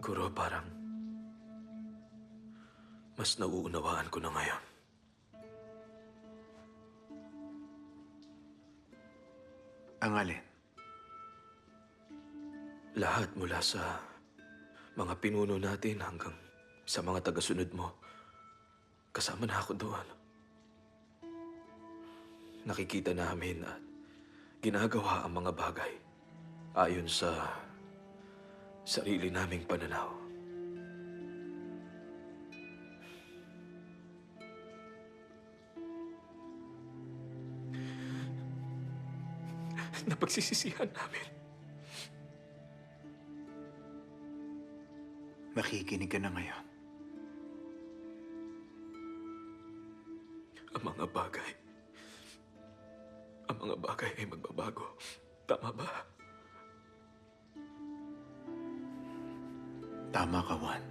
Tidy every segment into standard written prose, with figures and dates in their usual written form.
Kuro, parang mas nauunawaan ko na ngayon. Ang alin? Lahat mula sa mga pinuno natin hanggang sa mga tagasunod mo. Kasama na ako doon. Nakikita namin at ginagawa ang mga bagay ayon sa sarili naming pananaw. Napagsisisihan namin. Makikinig ka na ngayon. Ang mga bagay ay magbabago. Tama ba? Tama ka, Juan.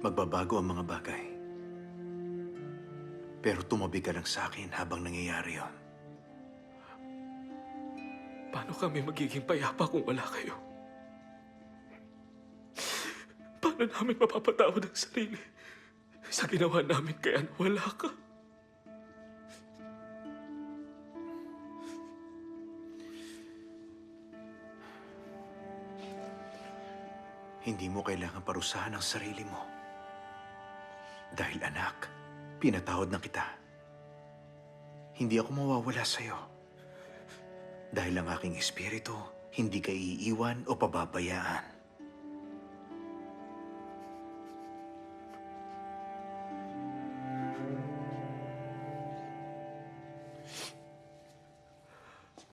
Magbabago ang mga bagay. Pero tumabi ka lang sa akin habang nangyayari yon. Paano kami magiging payapa kung wala kayo? Paano namin mapapatawad ang sarili sa ginawa namin kaya wala ka? Hindi mo kailangan parusahan ang sarili mo. Dahil anak, pinatawad na kita. Hindi ako mawawala sa'yo. Dahil ang aking espiritu, hindi ka iiwan o pababayaan.